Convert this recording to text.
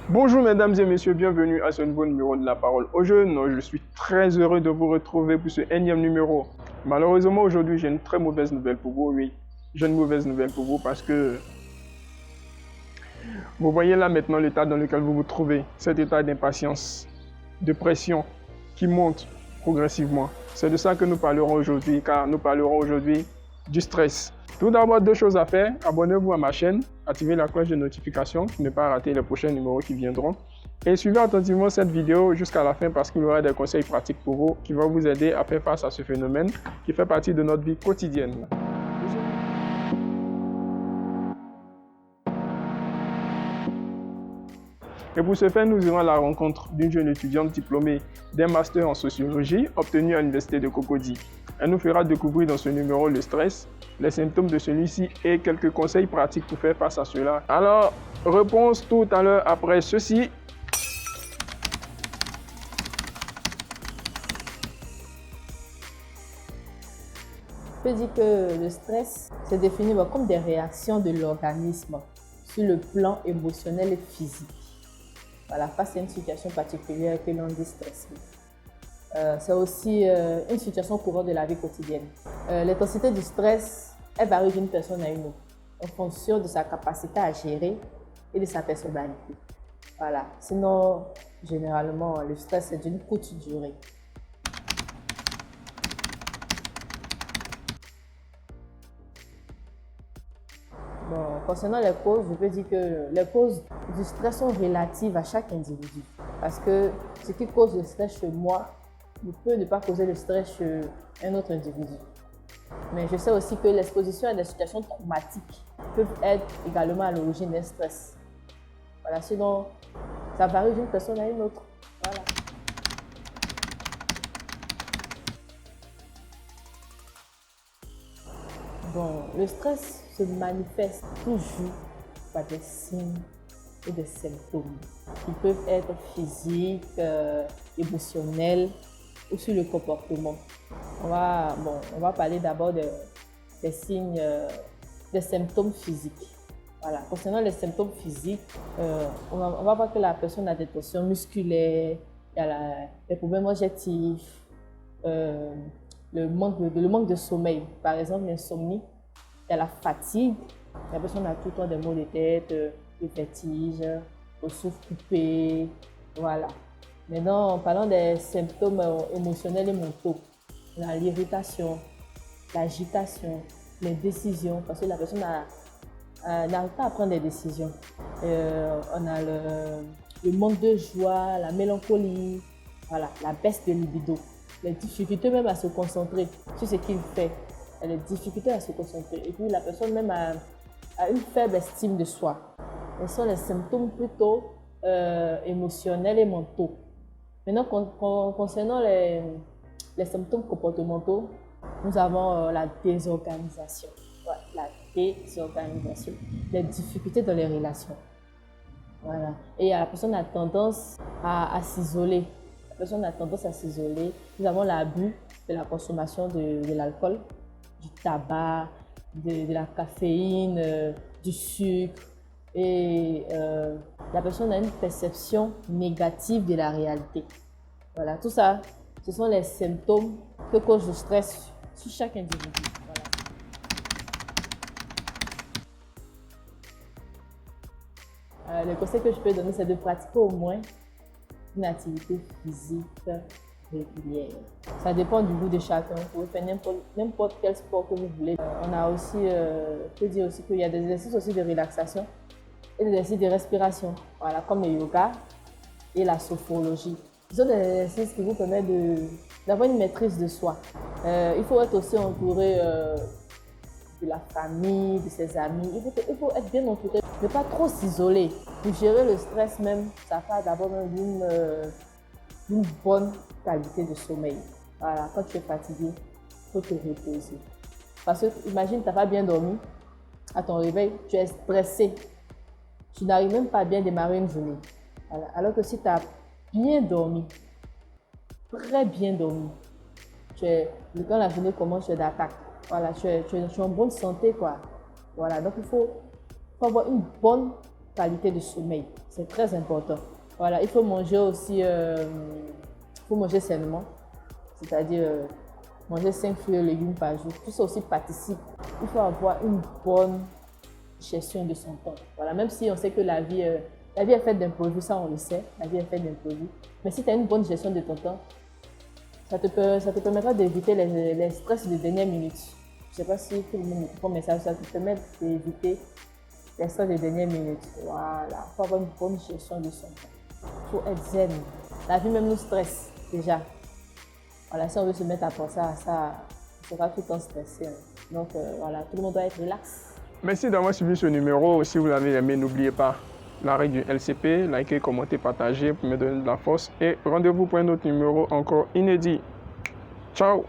Bonjour mesdames et messieurs, bienvenue à ce nouveau numéro de La Parole aux Jeunes. Je suis très heureux de vous retrouver pour ce énième numéro. Malheureusement aujourd'hui j'ai une très mauvaise nouvelle pour vous, oui. J'ai une mauvaise nouvelle pour vous parce que vous voyez là maintenant l'état dans lequel vous vous trouvez, cet état d'impatience, de pression qui monte progressivement. C'est de ça que nous parlerons aujourd'hui car nous parlerons aujourd'hui du stress. Tout d'abord, deux choses à faire. Abonnez-vous à ma chaîne, activez la cloche de notification pour ne pas rater les prochains numéros qui viendront. Et suivez attentivement cette vidéo jusqu'à la fin parce qu'il y aura des conseils pratiques pour vous qui vont vous aider à faire face à ce phénomène qui fait partie de notre vie quotidienne. Et pour ce faire, nous irons à la rencontre d'une jeune étudiante diplômée d'un master en sociologie obtenu à l'université de Cocody. Elle nous fera découvrir dans ce numéro le stress, les symptômes de celui-ci et quelques conseils pratiques pour faire face à cela. Alors, réponse tout à l'heure après ceci. Je peux dire que le stress se définit comme des réactions de l'organisme sur le plan émotionnel et physique. Voilà, face à une situation particulière que l'on dit stress. C'est aussi une situation courante de la vie quotidienne. L'intensité du stress, elle varie d'une personne à une autre en fonction de sa capacité à gérer et de sa personnalité. Voilà. Sinon, généralement, le stress est d'une courte durée. Bon, concernant les causes, je peux dire que les causes du stress sont relatives à chaque individu. Parce que ce qui cause le stress chez moi ne peut ne pas causer le stress chez un autre individu. Mais je sais aussi que l'exposition à des situations traumatiques peuvent être également à l'origine d'un stress. Voilà, sinon, ça varie d'une personne à une autre. Voilà. Bon, le stress se manifeste toujours par des signes et des symptômes. Ils peuvent être physiques, émotionnels ou sur le comportement. On va parler d'abord des signes, des symptômes physiques. Voilà. Concernant les symptômes physiques, on va voir que la personne a des tensions musculaires, il y a des problèmes digestifs, le manque de sommeil, par exemple l'insomnie, il y a la fatigue, la personne a tout le temps des maux de tête, le vertige, le souffle coupé, voilà. Maintenant, en parlant des symptômes émotionnels et mentaux, on a l'irritation, l'agitation, les décisions, parce que la personne n'arrive pas à prendre des décisions. On a le manque de joie, la mélancolie, voilà, la baisse de libido, les difficultés même à se concentrer sur ce qu'il fait, les difficultés à se concentrer. Et puis la personne même a une faible estime de soi. Ce sont les symptômes plutôt émotionnels et mentaux. Maintenant, concernant les symptômes comportementaux, nous avons la désorganisation. Ouais, la désorganisation, les difficultés dans les relations. Voilà. Et la personne a tendance à s'isoler. La personne a tendance à s'isoler. Nous avons l'abus de la consommation de l'alcool, du tabac, de la caféine, du sucre. Et la personne a une perception négative de la réalité. Voilà, tout ça, ce sont les symptômes que cause le stress sur chaque individu. Voilà. Le conseil que je peux donner, c'est de pratiquer au moins une activité physique régulière. Ça dépend du goût de chacun. Vous pouvez faire n'importe quel sport que vous voulez. On a aussi, je peux dire aussi qu'il y a des exercices aussi de relaxation et des exercices de respiration, voilà, comme le yoga et la sophrologie. Ce sont des exercices qui vous permettent d'avoir une maîtrise de soi. Il faut être aussi entouré de la famille, de ses amis. Il faut être bien entouré, ne pas trop s'isoler. Pour gérer le stress même, ça part d'abord d'une bonne qualité de sommeil. Voilà, quand tu es fatigué, il faut te reposer. Parce que imagine, tu n'as pas bien dormi, à ton réveil, tu es stressé. Tu n'arrives même pas à bien démarrer une journée. Voilà. Alors que si tu as bien dormi, très bien dormi, quand la journée commence, tu es d'attaque. Voilà, tu es en bonne santé, quoi. Voilà, donc il faut avoir une bonne qualité de sommeil. C'est très important. Voilà, il faut manger aussi, faut manger sainement, c'est-à-dire manger 5 fruits et légumes par jour. Tout ça aussi participe. Il faut avoir une bonne gestion de son temps. Voilà, même si on sait que la vie est faite d'imprévus, ça on le sait, la vie est faite d'imprévus. Mais si tu as une bonne gestion de ton temps, ça te permettra d'éviter les stress de dernière minute. Je ne sais pas si tout le monde me comprend, mais ça te permet d'éviter les stress de dernière minute. Voilà, il faut avoir une bonne gestion de son temps. Il faut être zen. La vie même nous stresse déjà. Voilà, si on veut se mettre à penser à ça, on sera tout le temps stressé. Donc voilà, tout le monde doit être relax. Merci d'avoir suivi ce numéro. Si vous l'avez aimé, n'oubliez pas l'arrêt du LCP, likez, commentez, partagez pour me donner de la force. Et rendez-vous pour un autre numéro encore inédit. Ciao!